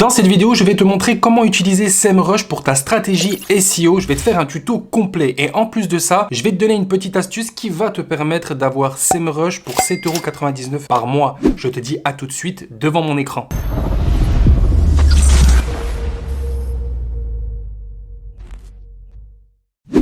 Dans cette vidéo, je vais te montrer comment utiliser SEMrush pour ta stratégie SEO. Je vais te faire un tuto complet et en plus de ça, je vais te donner une petite astuce qui va te permettre d'avoir SEMrush pour 7,99 € par mois. Je te dis à tout de suite devant mon écran.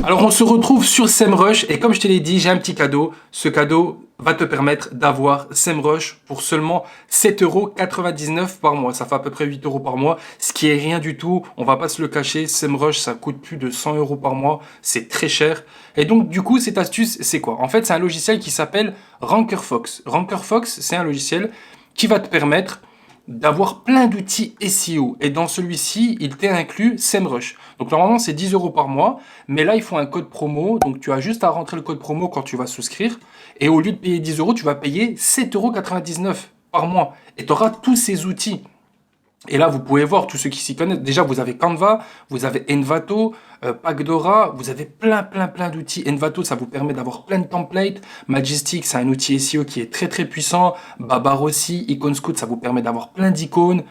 Alors on se retrouve sur SEMrush et comme je te l'ai dit, j'ai un petit cadeau. Ce cadeau va te permettre d'avoir SEMrush pour seulement 7,99 € par mois. Ça fait à peu près 8 € par mois, ce qui est rien du tout. On va pas se le cacher, SEMrush ça coûte plus de 100 € par mois. C'est très cher. Et donc du coup, cette astuce, c'est quoi? En fait, c'est un logiciel qui s'appelle RankerFox. RankerFox, c'est un logiciel qui va te permettre d'avoir plein d'outils SEO. Et dans celui-ci, il t'est inclus SEMrush. Donc normalement, c'est 10 € par mois. Mais là, il faut un code promo. Donc tu as juste à rentrer le code promo quand tu vas souscrire. Et au lieu de payer 10 €, tu vas payer 7,99 € par mois. Et tu auras tous ces outils. Et là, vous pouvez voir, tous ceux qui s'y connaissent, déjà, vous avez Canva, vous avez Envato, Pagdora, vous avez plein d'outils. Envato, ça vous permet d'avoir plein de templates. Majestic, c'est un outil SEO qui est très puissant. Babar aussi, Iconscout, ça vous permet d'avoir plein d'icônes.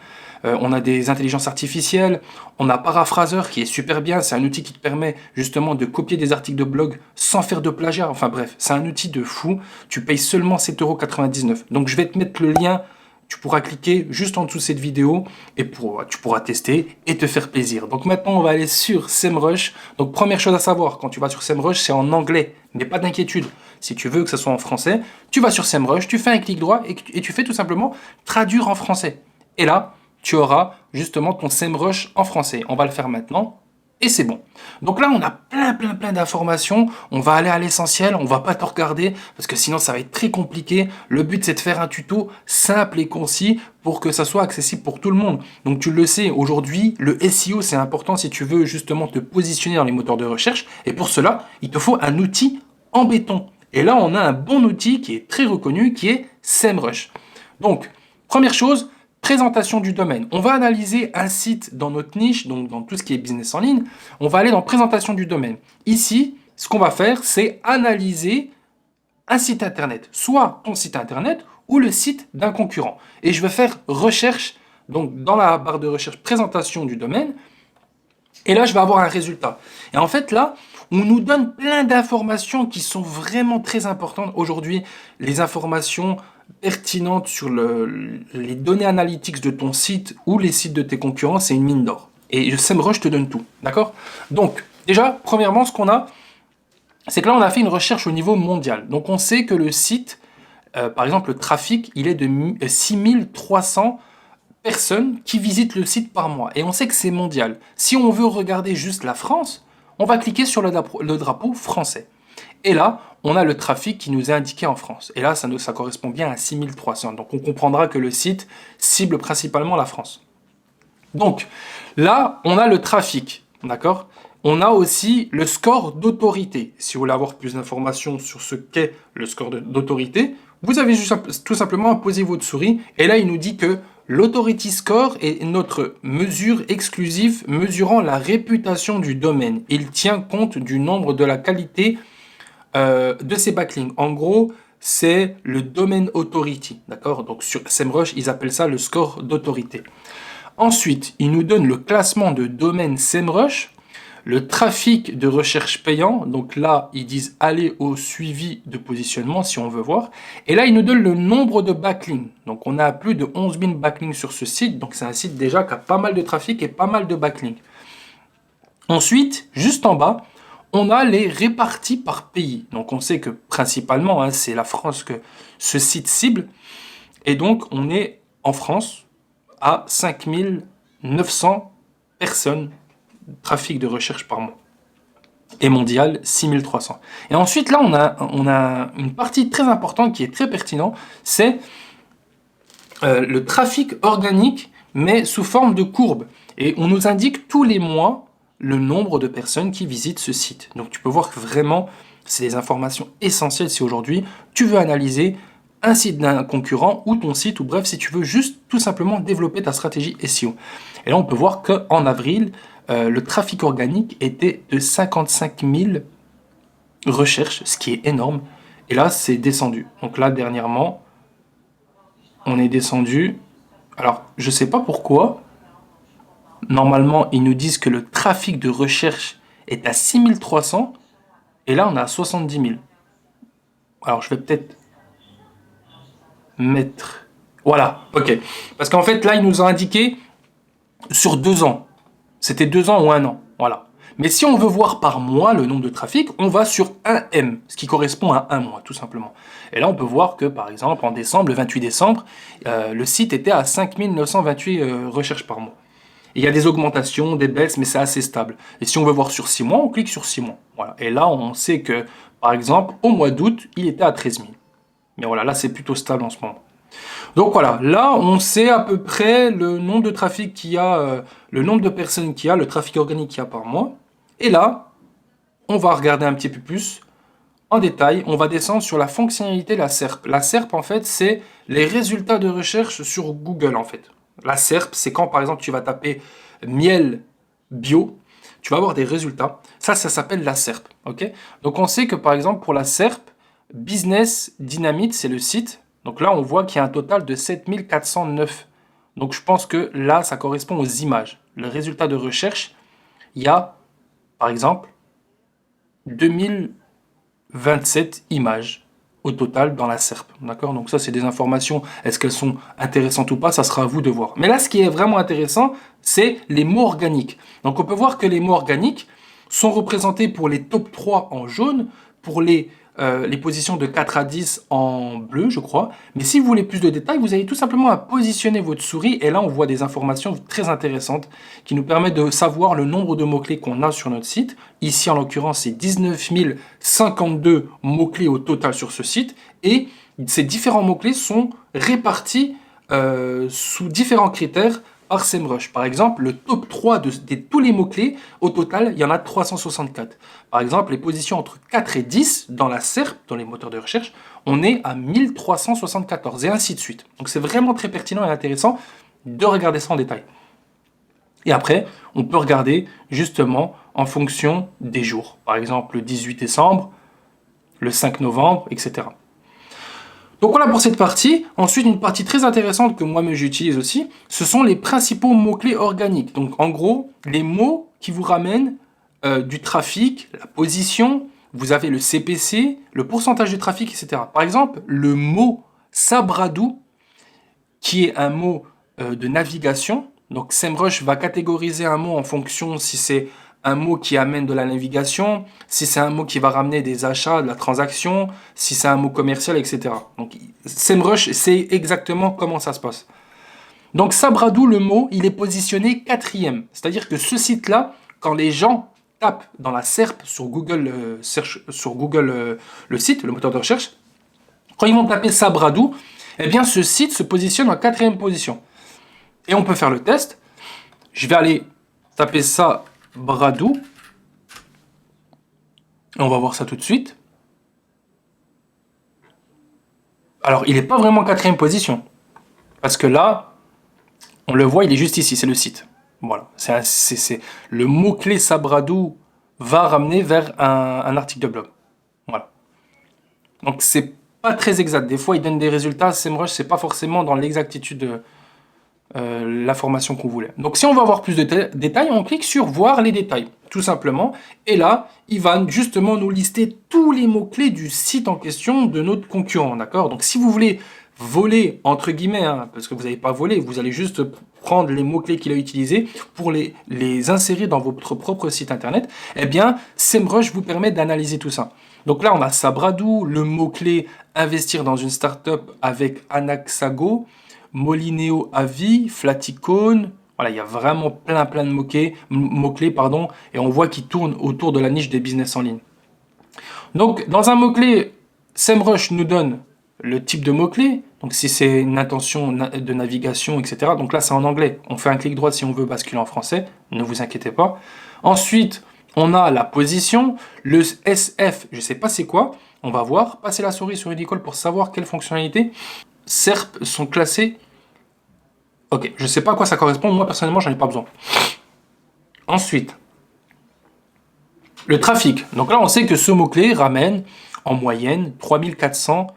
On a des intelligences artificielles. On a Paraphraser qui est super bien. C'est un outil qui te permet justement de copier des articles de blog sans faire de plagiat. Enfin bref, c'est un outil de fou. Tu payes seulement 7,99 €. Donc je vais te mettre le lien. Tu pourras cliquer juste en dessous de cette vidéo et tu pourras tester et te faire plaisir. Donc maintenant, on va aller sur SEMrush. Donc première chose à savoir, quand tu vas sur SEMrush, c'est en anglais. Mais pas d'inquiétude. Si tu veux que ce soit en français, tu vas sur SEMrush, tu fais un clic droit et tu fais tout simplement traduire en français. Et là, tu auras justement ton SEMrush en français. On va le faire maintenant. Et c'est bon. Donc là, on a plein d'informations. On va aller à l'essentiel. On va pas tout regarder parce que sinon, ça va être très compliqué. Le but, c'est de faire un tuto simple et concis pour que ça soit accessible pour tout le monde. Donc, tu le sais, aujourd'hui, le SEO, c'est important si tu veux justement te positionner dans les moteurs de recherche. Et pour cela, il te faut un outil en béton. Et là, on a un bon outil qui est très reconnu, qui est SEMrush. Donc, première chose, présentation du domaine. On va analyser un site dans notre niche, donc dans tout ce qui est business en ligne. On va aller dans présentation du domaine. Ici, ce qu'on va faire, c'est analyser un site internet, soit ton site internet ou le site d'un concurrent. Et je vais faire recherche, donc dans la barre de recherche présentation du domaine. Et là, je vais avoir un résultat. Et en fait, là, on nous donne plein d'informations qui sont vraiment très importantes. Aujourd'hui, les informations pertinentes sur les données analytics de ton site ou les sites de tes concurrents, c'est une mine d'or. Et SEMrush te donne tout, d'accord? Donc, déjà, premièrement, ce qu'on a, c'est que là, on a fait une recherche au niveau mondial. Donc, on sait que le site, par exemple, le trafic, il est de 6300 personnes qui visitent le site par mois. Et on sait que c'est mondial. Si on veut regarder juste la France, on va cliquer sur le drapeau français. Et là, on a le trafic qui nous est indiqué en France. Et là, ça correspond bien à 6300. Donc, on comprendra que le site cible principalement la France. Donc, là, on a le trafic, d'accord? On a aussi le score d'autorité. Si vous voulez avoir plus d'informations sur ce qu'est le score d'autorité, vous avez juste tout simplement à poser votre souris. Et là, il nous dit que l'Authority Score est notre mesure exclusive mesurant la réputation du domaine. Il tient compte du nombre de la qualité de ces backlinks. En gros, c'est le domaine authority, d'accord? Donc sur SEMrush, ils appellent ça le score d'autorité. Ensuite, ils nous donnent le classement de domaine SEMrush, le trafic de recherche payant. Donc là, ils disent aller au suivi de positionnement si on veut voir. Et là, ils nous donnent le nombre de backlinks. Donc on a plus de 11 000 backlinks sur ce site. Donc c'est un site déjà qui a pas mal de trafic et pas mal de backlinks. Ensuite, juste en bas, on a les répartis par pays. Donc, on sait que principalement, c'est la France que ce site cible. Et donc, on est en France à 5900 personnes de trafic de recherche par mois. Et mondial, 6300. Et ensuite, là, on a une partie très importante qui est très pertinente. C'est le trafic organique, mais sous forme de courbe. Et on nous indique tous les mois le nombre de personnes qui visitent ce site. Donc tu peux voir que vraiment, c'est des informations essentielles si aujourd'hui tu veux analyser un site d'un concurrent ou ton site, ou bref, si tu veux juste tout simplement développer ta stratégie SEO. Et là, on peut voir qu'en avril, le trafic organique était de 55 000 recherches, ce qui est énorme. Et là, c'est descendu. Donc là, dernièrement, on est descendu. Alors, je ne sais pas pourquoi, normalement, ils nous disent que le trafic de recherche est à 6300 et là, on est à 70 000. Alors, je vais peut-être mettre... Voilà, ok. Parce qu'en fait, là, ils nous ont indiqué sur 2 ans. C'était 2 ans ou 1 an. Voilà. Mais si on veut voir par mois le nombre de trafic, on va sur 1M, ce qui correspond à 1 mois, tout simplement. Et là, on peut voir que, par exemple, en décembre, le 28 décembre, le site était à 5928 recherches par mois. Et il y a des augmentations, des baisses, mais c'est assez stable. Et si on veut voir sur 6 mois, on clique sur 6 mois. Voilà. Et là, on sait que, par exemple, au mois d'août, il était à 13 000. Mais voilà, là, c'est plutôt stable en ce moment. Donc voilà, là, on sait à peu près le nombre de trafic qu'il y a, le nombre de personnes qu'il y a, le trafic organique qu'il y a par mois. Et là, on va regarder un petit peu plus en détail. On va descendre sur la fonctionnalité de la SERP. La SERP, en fait, c'est les résultats de recherche sur Google, en fait. La SERP, c'est quand, par exemple, tu vas taper miel bio, tu vas avoir des résultats. Ça s'appelle la SERP, ok? Donc, on sait que, par exemple, pour la SERP, Business Dynamite, c'est le site. Donc là, on voit qu'il y a un total de 7409. Donc, je pense que là, ça correspond aux images. Le résultat de recherche, il y a, par exemple, 2027 images au total dans la SERP. D'accord? Donc ça, c'est des informations. Est-ce qu'elles sont intéressantes ou pas? Ça sera à vous de voir. Mais là, ce qui est vraiment intéressant, c'est les mots organiques. Donc on peut voir que les mots organiques sont représentés pour les top 3 en jaune, pour les positions de 4 à 10 en bleu, je crois. Mais si vous voulez plus de détails, vous avez tout simplement à positionner votre souris. Et là, on voit des informations très intéressantes qui nous permettent de savoir le nombre de mots-clés qu'on a sur notre site. Ici, en l'occurrence, c'est 19 052 mots-clés au total sur ce site. Et ces différents mots-clés sont répartis sous différents critères par SEMrush. Par exemple, le top 3 de tous les mots-clés, au total, il y en a 364. Par exemple, les positions entre 4 et 10 dans la SERP, dans les moteurs de recherche, on est à 1374 et ainsi de suite. Donc c'est vraiment très pertinent et intéressant de regarder ça en détail. Et après, on peut regarder justement en fonction des jours. Par exemple, le 18 décembre, le 5 novembre, etc. Donc voilà pour cette partie. Ensuite, une partie très intéressante que moi-même j'utilise aussi, ce sont les principaux mots-clés organiques. Donc en gros, les mots qui vous ramènent du trafic, la position, vous avez le CPC, le pourcentage de trafic, etc. Par exemple, le mot Sabradou, qui est un mot de navigation. Donc SEMrush va catégoriser un mot en fonction si c'est un mot qui amène de la navigation, si c'est un mot qui va ramener des achats, de la transaction, si c'est un mot commercial, etc. Donc SEMrush sait exactement comment ça se passe. Donc Sabradou, le mot, il est positionné 4e. C'est-à-dire que ce site-là, quand les gens tapent dans la SERP sur Google, le site, le moteur de recherche, quand ils vont taper Sabradou, eh bien ce site se positionne en 4e position. Et on peut faire le test. Je vais aller taper ça Bradou. Et on va voir ça tout de suite. Alors, il n'est pas vraiment en 4e position. Parce que là, on le voit, il est juste ici, c'est le site. Voilà. Le mot-clé Sabradou va ramener vers un article de blog. Voilà. Donc, c'est pas très exact. Des fois, il donne des résultats. SEMrush, c'est pas forcément dans l'exactitude l'information qu'on voulait. Donc si on veut avoir plus de détails, on clique sur voir les détails, tout simplement. Et là, il va justement nous lister tous les mots-clés du site en question de notre concurrent, d'accord? Donc si vous voulez voler, entre guillemets, hein, parce que vous n'allez pas voler, vous allez juste prendre les mots-clés qu'il a utilisés pour les insérer dans votre propre site internet, eh bien, SEMrush vous permet d'analyser tout ça. Donc là, on a Sabradou, le mot-clé investir dans une startup avec Anaxago, Molineo Avi, Flaticone, voilà, il y a vraiment plein de mots-clés, pardon, et on voit qu'ils tournent autour de la niche des business en ligne. Donc, dans un mot-clé, SEMrush nous donne le type de mot-clé, donc si c'est une intention de navigation, etc. Donc là, c'est en anglais. On fait un clic droit si on veut basculer en français, ne vous inquiétez pas. Ensuite, on a la position, le SF, je ne sais pas c'est quoi, on va voir. Passer la souris sur une icône pour savoir quelle fonctionnalité. SERP sont classés. Ok, je ne sais pas à quoi ça correspond. Moi, personnellement, j'en ai pas besoin. Ensuite, le trafic. Donc là, on sait que ce mot-clé ramène en moyenne 3400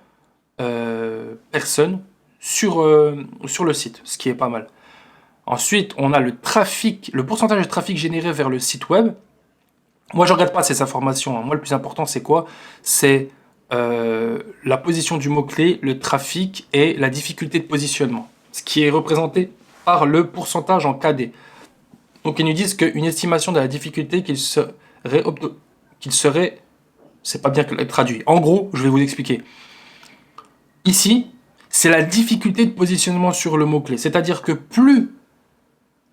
personnes sur le site, ce qui est pas mal. Ensuite, on a le trafic, le pourcentage de trafic généré vers le site web. Moi, je ne regarde pas ces informations, hein. Moi, le plus important, c'est quoi? C'est la position du mot-clé, le trafic et la difficulté de positionnement. Ce qui est représenté par le pourcentage en KD. Donc, ils nous disent qu'une estimation de la difficulté qu'il serait, c'est pas bien traduit. En gros, je vais vous expliquer. Ici, c'est la difficulté de positionnement sur le mot-clé. C'est-à-dire que plus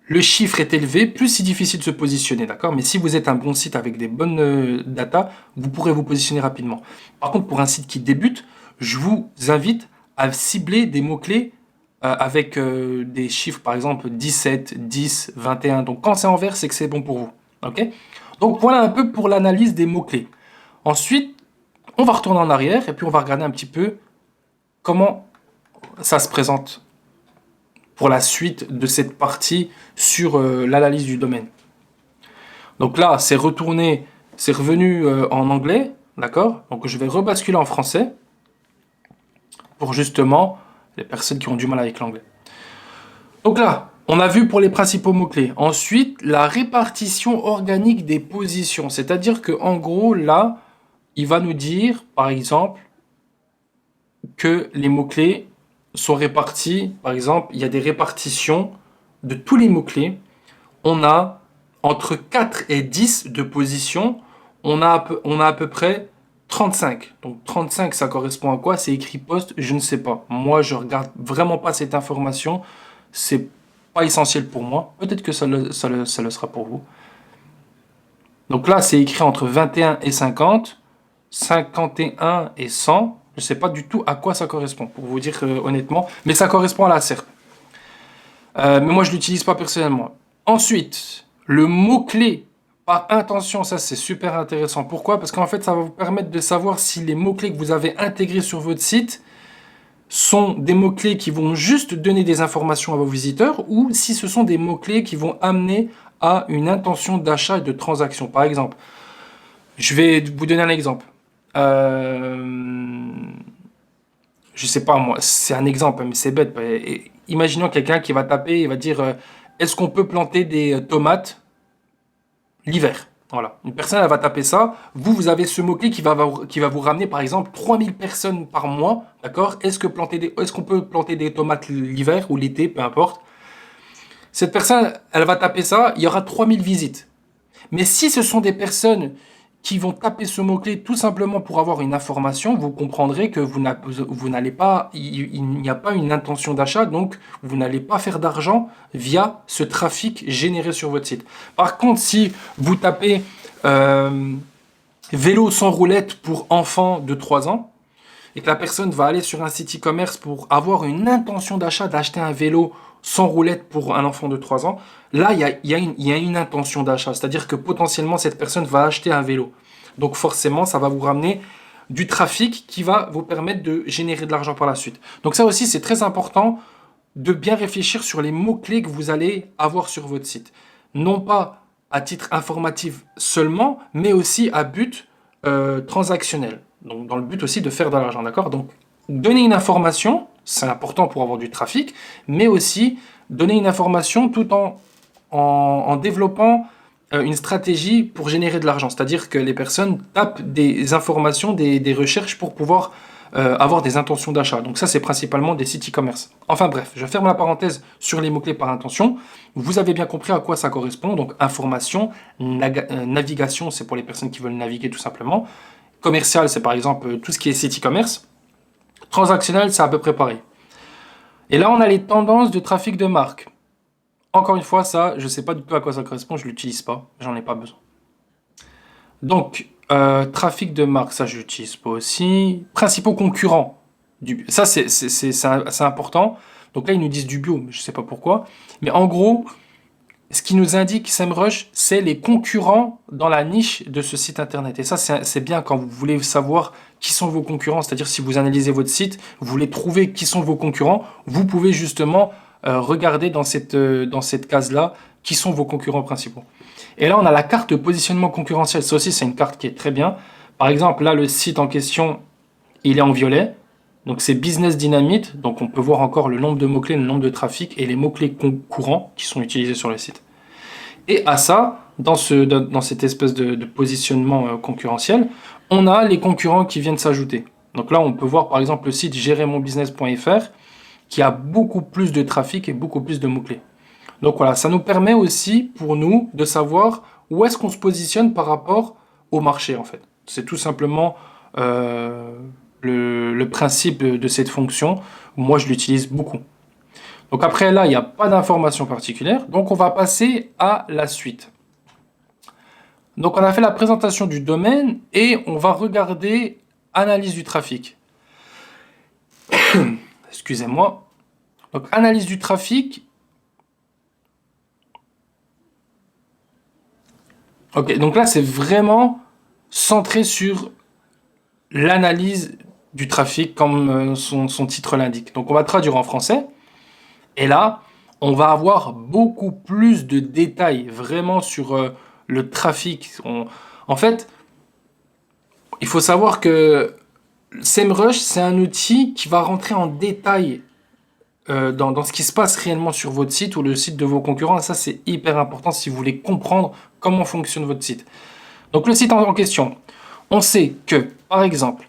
le chiffre est élevé, plus c'est difficile de se positionner, d'accord? Mais si vous êtes un bon site avec des bonnes data, vous pourrez vous positionner rapidement. Par contre, pour un site qui débute, je vous invite à cibler des mots-clés avec des chiffres, par exemple 17, 10, 21. Donc quand c'est en vert, c'est que c'est bon pour vous, ok? Donc voilà un peu pour l'analyse des mots-clés. Ensuite, on va retourner en arrière et puis on va regarder un petit peu comment ça se présente pour la suite de cette partie sur l'analyse du domaine. Donc là, c'est retourné, c'est revenu en anglais, d'accord? Donc je vais rebasculer en français pour justement les personnes qui ont du mal avec l'anglais. Donc là, on a vu pour les principaux mots-clés. Ensuite, la répartition organique des positions. C'est-à-dire qu'en gros, là, il va nous dire, par exemple, que les mots-clés sont répartis. Par exemple, il y a des répartitions de tous les mots-clés. On a entre 4 et 10 de positions. On a à peu près 35. Donc 35, ça correspond à quoi? C'est écrit poste, je ne sais pas. Moi, je regarde vraiment pas cette information. C'est pas essentiel pour moi. Peut-être que ça le sera pour vous. Donc là, c'est écrit entre 21 et 50, 51 et 100. Je ne sais pas du tout à quoi ça correspond, pour vous dire honnêtement. Mais ça correspond à la SERP. Mais moi, je ne l'utilise pas personnellement. Ensuite, le mot-clé par intention, ça c'est super intéressant. Pourquoi? Parce qu'en fait, ça va vous permettre de savoir si les mots-clés que vous avez intégrés sur votre site sont des mots-clés qui vont juste donner des informations à vos visiteurs ou si ce sont des mots-clés qui vont amener à une intention d'achat et de transaction. Par exemple, je vais vous donner un exemple. Je sais pas moi, c'est un exemple, mais c'est bête. Imaginons quelqu'un qui va taper, il va dire est-ce qu'on peut planter des tomates l'hiver? Voilà. Une personne, elle va taper ça. Vous avez ce mot-clé qui va vous ramener, par exemple, 3000 personnes par mois. D'accord? Est-ce qu'on peut planter des tomates l'hiver ou l'été, peu importe. Cette personne, elle va taper ça, il y aura 3000 visites. Mais si ce sont des personnes qui vont taper ce mot-clé tout simplement pour avoir une information, vous comprendrez que vous n'allez pas, il n'y a pas une intention d'achat, donc vous n'allez pas faire d'argent via ce trafic généré sur votre site. Par contre, si vous tapez vélo sans roulette pour enfants de 3 ans, et que la personne va aller sur un site e-commerce pour avoir une intention d'achat, d'acheter un vélo sans roulette pour un enfant de 3 ans, là, il y a une intention d'achat. C'est-à-dire que potentiellement, cette personne va acheter un vélo. Donc forcément, ça va vous ramener du trafic qui va vous permettre de générer de l'argent par la suite. Donc ça aussi, c'est très important de bien réfléchir sur les mots-clés que vous allez avoir sur votre site. Non pas à titre informatif seulement, mais aussi à but transactionnel. Donc dans le but aussi de faire de l'argent, d'accord? Donc donner une information, c'est important pour avoir du trafic, mais aussi donner une information tout en développant une stratégie pour générer de l'argent. C'est-à-dire que les personnes tapent des informations, des recherches pour pouvoir avoir des intentions d'achat. Donc ça, c'est principalement des sites e-commerce. Enfin bref, je ferme la parenthèse sur les mots-clés par intention. Vous avez bien compris à quoi ça correspond. Donc information, navigation, c'est pour les personnes qui veulent naviguer tout simplement. Commercial, c'est par exemple tout ce qui est site e-commerce. Transactionnel, c'est à peu près pareil. Et là, on a les tendances de trafic de marque. Encore une fois, ça, je ne sais pas du tout à quoi ça correspond, je ne l'utilise pas, j'en ai pas besoin. Donc, trafic de marque, ça, je l'utilise pas aussi. Principaux concurrents. Ça, c'est important. Donc là, ils nous disent du bio, mais je ne sais pas pourquoi. Mais en gros, ce qui nous indique SEMrush, c'est les concurrents dans la niche de ce site internet. Et ça, c'est bien quand vous voulez savoir qui sont vos concurrents. C'est-à-dire, si vous analysez votre site, vous voulez trouver qui sont vos concurrents, vous pouvez justement regarder dans cette case-là qui sont vos concurrents principaux. Et là, on a la carte de positionnement concurrentiel. Ça aussi, c'est une carte qui est très bien. Par exemple, là, le site en question, il est en violet. Donc c'est Business Dynamite, donc on peut voir encore le nombre de mots-clés, le nombre de trafic et les mots-clés courants qui sont utilisés sur le site. Et à ça, dans cette espèce de positionnement concurrentiel, on a les concurrents qui viennent s'ajouter. Donc là, on peut voir par exemple le site géremonbusiness.fr qui a beaucoup plus de trafic et beaucoup plus de mots-clés. Donc voilà, ça nous permet aussi pour nous de savoir où est-ce qu'on se positionne par rapport au marché en fait. C'est tout simplement le principe de cette fonction. Moi, je l'utilise beaucoup. Donc après là, il n'y a pas d'information particulière. Donc on va passer à la suite. Donc on a fait la présentation du domaine et on va regarder analyse du trafic. Excusez-moi. Donc analyse du trafic. Ok, donc là c'est vraiment centré sur l'analyse du trafic comme son titre l'indique. Donc on va traduire en français. Et là, on va avoir beaucoup plus de détails vraiment sur le trafic. En fait, il faut savoir que SEMrush, c'est un outil qui va rentrer en détail dans ce qui se passe réellement sur votre site ou le site de vos concurrents. Et ça, c'est hyper important si vous voulez comprendre comment fonctionne votre site. Donc le site en question, on sait que, par exemple,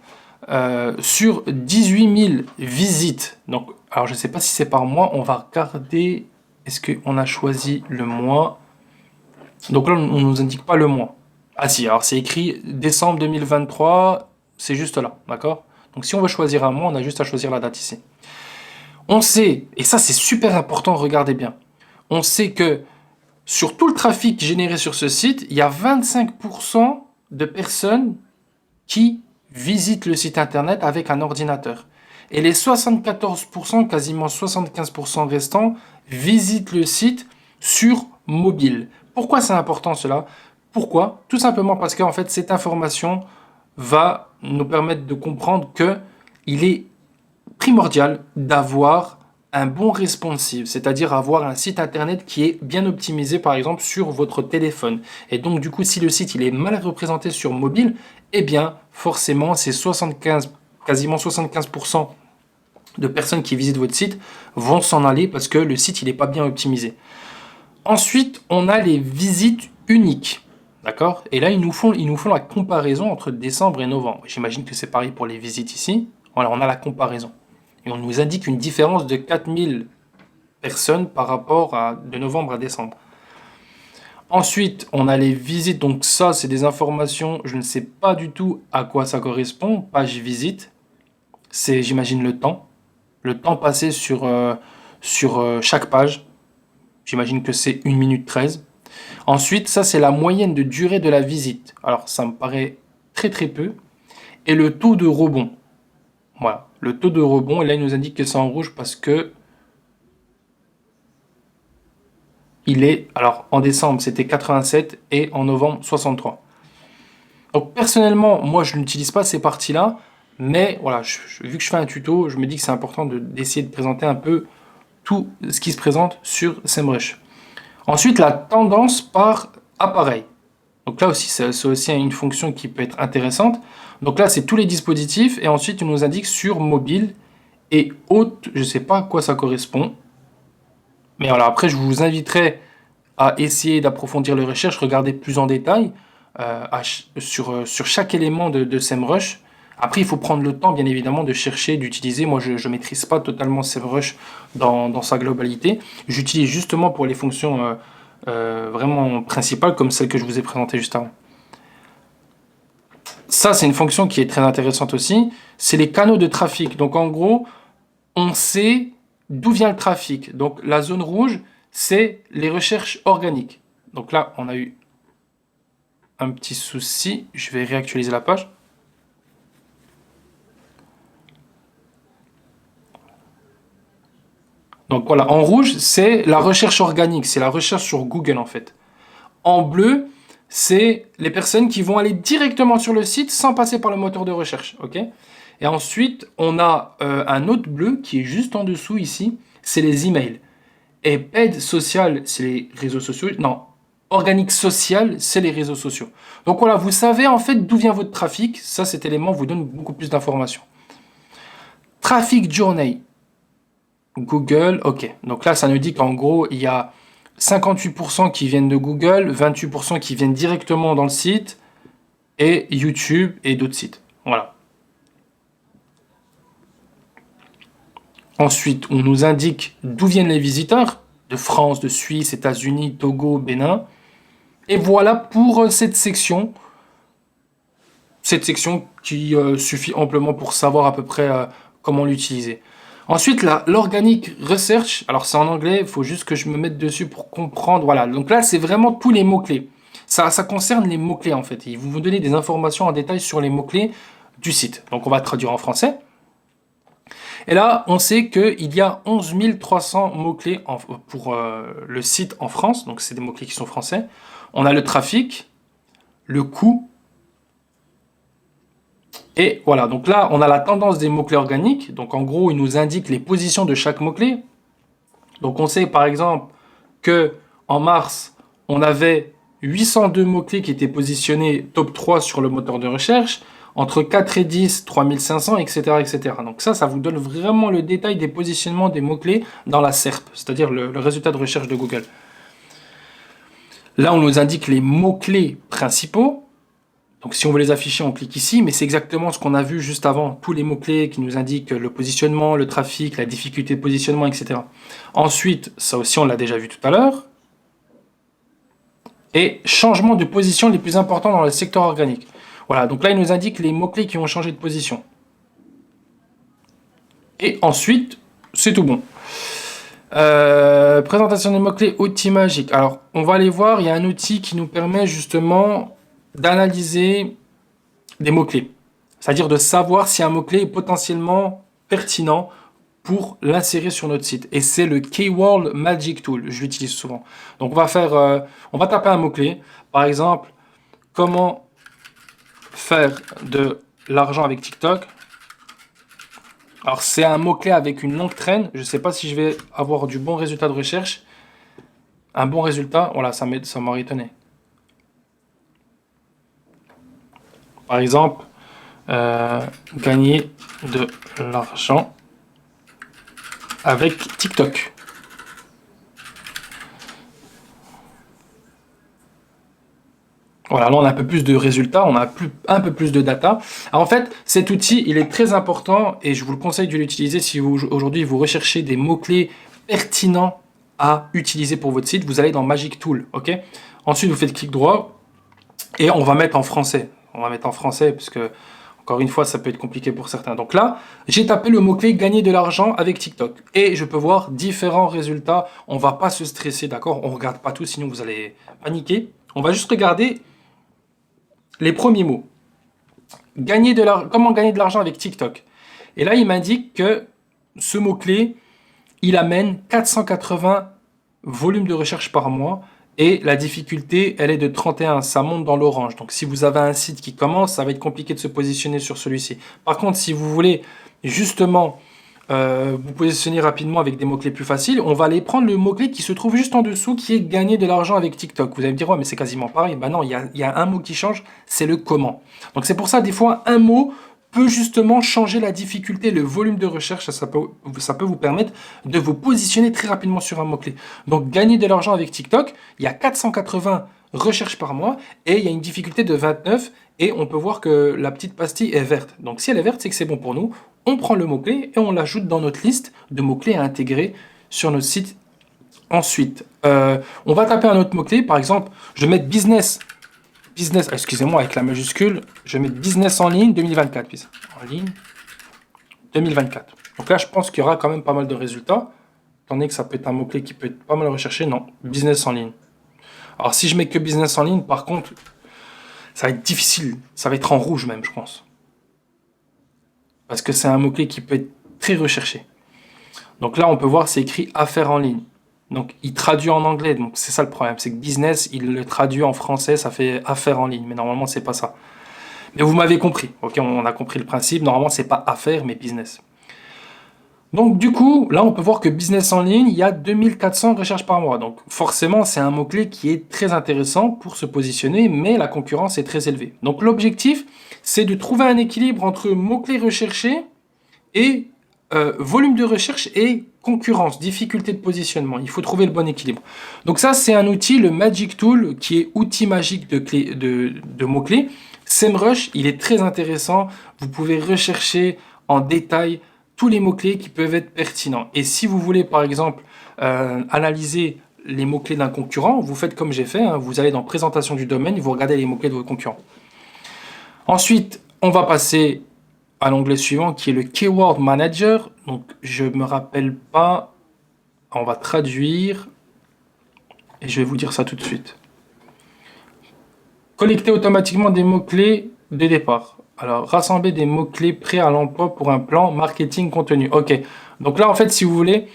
sur 18 000 visites, donc, alors je ne sais pas si c'est par mois, on va regarder, est-ce qu'on a choisi le mois? Donc là, on ne nous indique pas le mois. Ah si, alors c'est écrit décembre 2023, c'est juste là, d'accord? Donc si on veut choisir un mois, on a juste à choisir la date ici. On sait, et ça c'est super important, regardez bien, on sait que sur tout le trafic généré sur ce site, il y a 25% de personnes qui visitent le site internet avec un ordinateur. Et les 74%, quasiment 75% restants, visitent le site sur mobile. Pourquoi c'est important cela? Pourquoi? Tout simplement parce qu'en fait, cette information va nous permettre de comprendre que il est primordial d'avoir un bon responsive, c'est-à-dire avoir un site internet qui est bien optimisé par exemple sur votre téléphone. Et donc du coup, si le site il est mal représenté sur mobile, eh bien forcément c'est quasiment 75% de personnes qui visitent votre site vont s'en aller parce que le site il n'est pas bien optimisé. Ensuite, on a les visites uniques. D'accord? Et là, ils nous font la comparaison entre décembre et novembre. J'imagine que c'est pareil pour les visites ici. Voilà, on a la comparaison. Et on nous indique une différence de 4000 personnes par rapport de novembre à décembre. Ensuite, on a les visites. Donc ça, c'est des informations. Je ne sais pas du tout à quoi ça correspond. Page visite. C'est, j'imagine, le temps. Le temps passé sur chaque page. J'imagine que c'est 1 minute 13. Ensuite, ça, c'est la moyenne de durée de la visite. Alors, ça me paraît très très peu. Et le taux de rebond. Voilà, le taux de rebond, et là il nous indique que c'est en rouge parce que il est, alors en décembre c'était 87 et en novembre 63. Donc personnellement, moi je n'utilise pas ces parties-là, mais voilà, vu que je fais un tuto, je me dis que c'est important d'essayer de présenter un peu tout ce qui se présente sur SEMrush. Ensuite, la tendance par appareil. Donc là aussi, c'est aussi une fonction qui peut être intéressante. Donc là, c'est tous les dispositifs et ensuite, il nous indique sur mobile et haute, je ne sais pas à quoi ça correspond. Mais voilà, après, je vous inviterai à essayer d'approfondir les recherches, regarder plus en détail sur chaque élément de SEMrush. Après, il faut prendre le temps, bien évidemment, de chercher, d'utiliser. Moi, je ne maîtrise pas totalement SEMrush dans sa globalité. J'utilise justement pour les fonctions vraiment principales, comme celle que je vous ai présentée juste avant. Ça, c'est une fonction qui est très intéressante aussi. C'est les canaux de trafic. Donc, en gros, on sait d'où vient le trafic. Donc, la zone rouge, c'est les recherches organiques. Donc là, on a eu un petit souci. Je vais réactualiser la page. Donc voilà, en rouge, c'est la recherche organique. C'est la recherche sur Google, en fait. En bleu, c'est les personnes qui vont aller directement sur le site sans passer par le moteur de recherche. Ok? Et ensuite, on a un autre bleu qui est juste en dessous ici, c'est les emails. Et paid social, c'est les réseaux sociaux. Non, organique social, c'est les réseaux sociaux. Donc voilà, vous savez en fait d'où vient votre trafic. Ça, cet élément vous donne beaucoup plus d'informations. Traffic Journey. Google, ok. Donc là, ça nous dit qu'en gros, il y a 58% qui viennent de Google, 28% qui viennent directement dans le site, et YouTube et d'autres sites. Voilà. Ensuite, on nous indique d'où viennent les visiteurs, de France, de Suisse, États-Unis, Togo, Bénin. Et voilà pour cette section. Cette section qui suffit amplement pour savoir à peu près comment l'utiliser. Ensuite, l'organic research, alors c'est en anglais, il faut juste que je me mette dessus pour comprendre. Voilà, donc là, c'est vraiment tous les mots-clés. Ça concerne les mots-clés en fait. Ils vont vous donner des informations en détail sur les mots-clés du site. Donc on va traduire en français. Et là, on sait qu'il y a 11 300 mots-clés pour le site en France. Donc c'est des mots-clés qui sont français. On a le trafic, le coût. Et voilà, donc là, on a la tendance des mots-clés organiques. Donc en gros, il nous indique les positions de chaque mot-clé. Donc on sait par exemple que en mars, on avait 802 mots-clés qui étaient positionnés top 3 sur le moteur de recherche, entre 4 et 10, 3500, etc. etc. Donc ça vous donne vraiment le détail des positionnements des mots-clés dans la SERP, c'est-à-dire le résultat de recherche de Google. Là, on nous indique les mots-clés principaux. Donc si on veut les afficher, on clique ici, mais c'est exactement ce qu'on a vu juste avant, tous les mots-clés qui nous indiquent le positionnement, le trafic, la difficulté de positionnement, etc. Ensuite, ça aussi on l'a déjà vu tout à l'heure. Et changement de position les plus importants dans le secteur organique. Voilà, donc là il nous indique les mots-clés qui ont changé de position. Et ensuite, c'est tout bon. Présentation des mots-clés, outil magique. Alors, on va aller voir, il y a un outil qui nous permet justement d'analyser des mots-clés. C'est-à-dire de savoir si un mot-clé est potentiellement pertinent pour l'insérer sur notre site. Et c'est le Keyword Magic Tool. Je l'utilise souvent. Donc on va taper un mot-clé. Par exemple, comment faire de l'argent avec TikTok. Alors c'est un mot-clé avec une longue traîne. Je ne sais pas si je vais avoir du bon résultat de recherche. Un bon résultat, voilà, ça m'aurait étonné. Par exemple, gagner de l'argent avec TikTok. Voilà, là on a un peu plus de résultats, on a un peu plus de data. Alors en fait, cet outil, il est très important et je vous le conseille de l'utiliser si aujourd'hui vous recherchez des mots-clés pertinents à utiliser pour votre site. Vous allez dans Magic Tool, ok? Ensuite, vous faites clic droit et on va mettre en français. On va mettre en français parce que, encore une fois, ça peut être compliqué pour certains. Donc là, j'ai tapé le mot-clé gagner de l'argent avec TikTok. Et je peux voir différents résultats. On ne va pas se stresser, d'accord? On ne regarde pas tout, sinon vous allez paniquer. On va juste regarder les premiers mots. Comment gagner de l'argent avec TikTok? Et là, il m'indique que ce mot-clé, il amène 480 volumes de recherche par mois. Et la difficulté, elle est de 31, ça monte dans l'orange. Donc si vous avez un site qui commence, ça va être compliqué de se positionner sur celui-ci. Par contre, si vous voulez justement vous positionner rapidement avec des mots-clés plus faciles, on va aller prendre le mot-clé qui se trouve juste en dessous, qui est gagner de l'argent avec TikTok. Vous allez me dire, ouais, mais c'est quasiment pareil. Ben non, il y a un mot qui change, c'est le comment. Donc c'est pour ça, des fois, un mot peut justement changer la difficulté, le volume de recherche, ça peut vous permettre de vous positionner très rapidement sur un mot-clé. Donc gagner de l'argent avec TikTok, il y a 480 recherches par mois et il y a une difficulté de 29 et on peut voir que la petite pastille est verte. Donc si elle est verte, c'est que c'est bon pour nous. On prend le mot-clé et on l'ajoute dans notre liste de mots-clés à intégrer sur notre site. Ensuite, on va taper un autre mot-clé, par exemple, je vais mettre business, excusez-moi, avec la majuscule, je vais mettre business en ligne 2024. En ligne 2024. Donc là, je pense qu'il y aura quand même pas mal de résultats. Étant donné que ça peut être un mot-clé qui peut être pas mal recherché, non, business en ligne. Alors si je mets que business en ligne, par contre, ça va être difficile. Ça va être en rouge même, je pense. Parce que c'est un mot-clé qui peut être très recherché. Donc là, on peut voir, c'est écrit affaires en ligne. Donc, il traduit en anglais, donc c'est ça le problème, c'est que business, il le traduit en français, ça fait affaires en ligne, mais normalement, c'est pas ça. Mais vous m'avez compris, ok, on a compris le principe, normalement, c'est pas affaires, mais business. Donc, du coup, là, on peut voir que business en ligne, il y a 2400 recherches par mois. Donc, forcément, c'est un mot-clé qui est très intéressant pour se positionner, mais la concurrence est très élevée. Donc, l'objectif, c'est de trouver un équilibre entre mots-clés recherchés et volume de recherche et concurrence, difficulté de positionnement. Il faut trouver le bon équilibre. Donc ça, c'est un outil, le Magic Tool, qui est outil magique de mots-clés. SEMrush, il est très intéressant. Vous pouvez rechercher en détail tous les mots-clés qui peuvent être pertinents. Et si vous voulez, par exemple, analyser les mots-clés d'un concurrent, vous faites comme j'ai fait, hein, vous allez dans présentation du domaine, vous regardez les mots-clés de vos concurrents. Ensuite, on va passer à l'onglet suivant qui est le Keyword Manager. Donc, je me rappelle pas, on va traduire et je vais vous dire ça tout de suite. Collecter automatiquement des mots-clés de départ. Alors, rassembler des mots-clés prêts à l'emploi pour un plan marketing contenu. Ok, donc là, en fait, si vous voulez,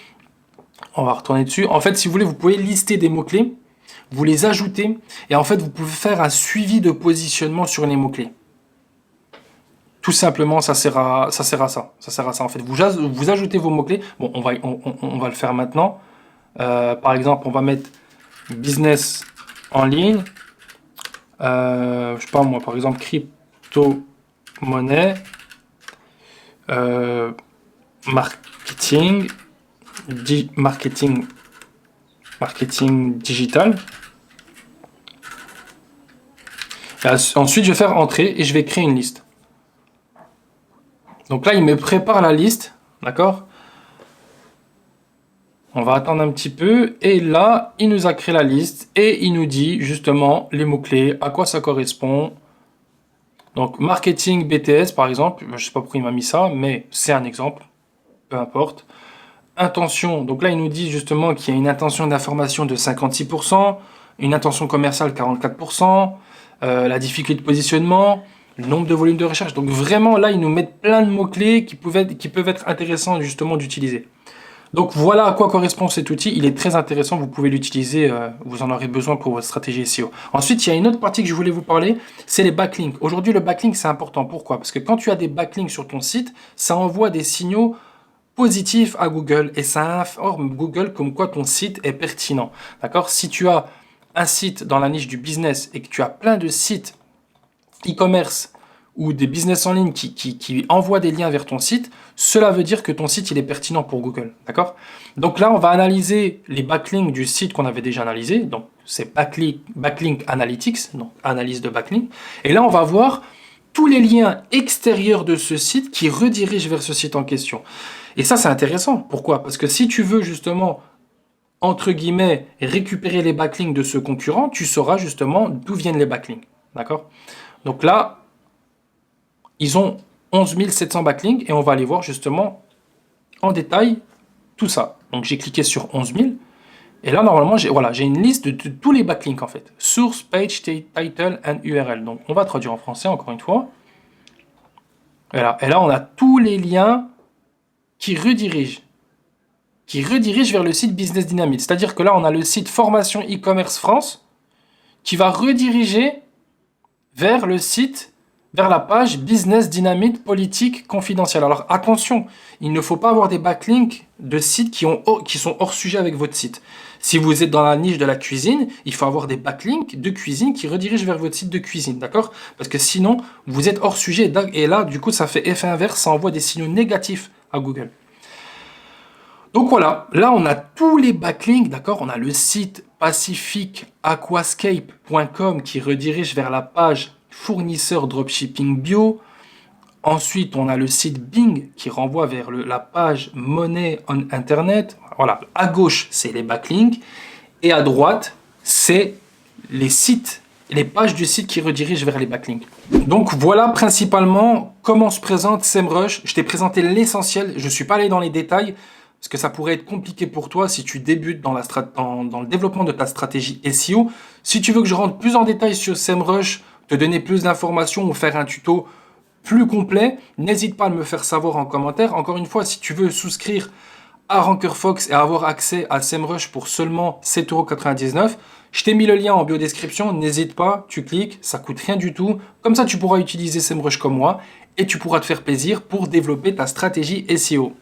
on va retourner dessus. En fait, si vous voulez, vous pouvez lister des mots-clés, vous les ajoutez, et en fait, vous pouvez faire un suivi de positionnement sur les mots-clés. Tout simplement, ça sert à ça. Ça sert à ça, en fait. Vous ajoutez vos mots-clés. Bon, on va le faire maintenant. Par exemple, on va mettre business en ligne. Je sais pas moi, par exemple, crypto-monnaie, marketing digital. Et ensuite, je vais faire entrer et je vais créer une liste. Donc là, il me prépare la liste, d'accord? On va attendre un petit peu. Et là, il nous a créé la liste et il nous dit justement les mots-clés, à quoi ça correspond. Donc, marketing BTS, par exemple. Je ne sais pas pourquoi il m'a mis ça, mais c'est un exemple. Peu importe. Intention. Donc là, il nous dit justement qu'il y a une intention d'information de 56%, une intention commerciale 44%, la difficulté de positionnement, le nombre de volumes de recherche. Donc vraiment, là, ils nous mettent plein de mots-clés qui peuvent être intéressants justement d'utiliser. Donc voilà à quoi correspond cet outil. Il est très intéressant, vous pouvez l'utiliser, vous en aurez besoin pour votre stratégie SEO. Ensuite, il y a une autre partie que je voulais vous parler, c'est les backlinks. Aujourd'hui, le backlink, c'est important. Pourquoi? Parce que quand tu as des backlinks sur ton site, ça envoie des signaux positifs à Google et ça informe Google comme quoi ton site est pertinent. D'accord? Si tu as un site dans la niche du business et que tu as plein de sites e-commerce ou des business en ligne qui envoient des liens vers ton site, cela veut dire que ton site il est pertinent pour Google. D'accord? Donc là, on va analyser les backlinks du site qu'on avait déjà analysé. Donc, c'est backlink analytics, donc analyse de backlink. Et là, on va voir tous les liens extérieurs de ce site qui redirigent vers ce site en question. Et ça, c'est intéressant. Pourquoi? Parce que si tu veux justement, entre guillemets, récupérer les backlinks de ce concurrent, tu sauras justement d'où viennent les backlinks. D'accord? Donc là, ils ont 11 700 backlinks et on va aller voir justement en détail tout ça. Donc j'ai cliqué sur 11 000 et là normalement j'ai une liste de tous les backlinks en fait. Source, page, title and URL. Donc on va traduire en français encore une fois. Voilà. Et là on a tous les liens qui redirigent vers le site Business Dynamite. C'est-à-dire que là on a le site Formation e-commerce France qui va rediriger vers le site, vers la page Business Dynamite Politique Confidentielle. Alors attention, il ne faut pas avoir des backlinks de sites qui sont hors sujet avec votre site. Si vous êtes dans la niche de la cuisine, il faut avoir des backlinks de cuisine qui redirigent vers votre site de cuisine, d'accord? Parce que sinon, vous êtes hors sujet et là, du coup, ça fait effet inverse, ça envoie des signaux négatifs à Google. Donc voilà, là on a tous les backlinks, d'accord? On a le site pacificaquascape.com qui redirige vers la page fournisseur dropshipping bio. Ensuite, on a le site Bing qui renvoie vers la page monnaie on Internet. Voilà, à gauche, c'est les backlinks. Et à droite, c'est les sites, les pages du site qui redirigent vers les backlinks. Donc voilà principalement comment se présente SEMrush. Je t'ai présenté l'essentiel. Je ne suis pas allé dans les détails parce que ça pourrait être compliqué pour toi si tu débutes dans le développement de ta stratégie SEO. Si tu veux que je rentre plus en détail sur SEMrush, te donner plus d'informations ou faire un tuto plus complet, n'hésite pas à me faire savoir en commentaire. Encore une fois, si tu veux souscrire à RankerFox et avoir accès à SEMrush pour seulement 7,99 €, je t'ai mis le lien en bio-description. N'hésite pas, tu cliques, ça coûte rien du tout. Comme ça, tu pourras utiliser SEMrush comme moi et tu pourras te faire plaisir pour développer ta stratégie SEO.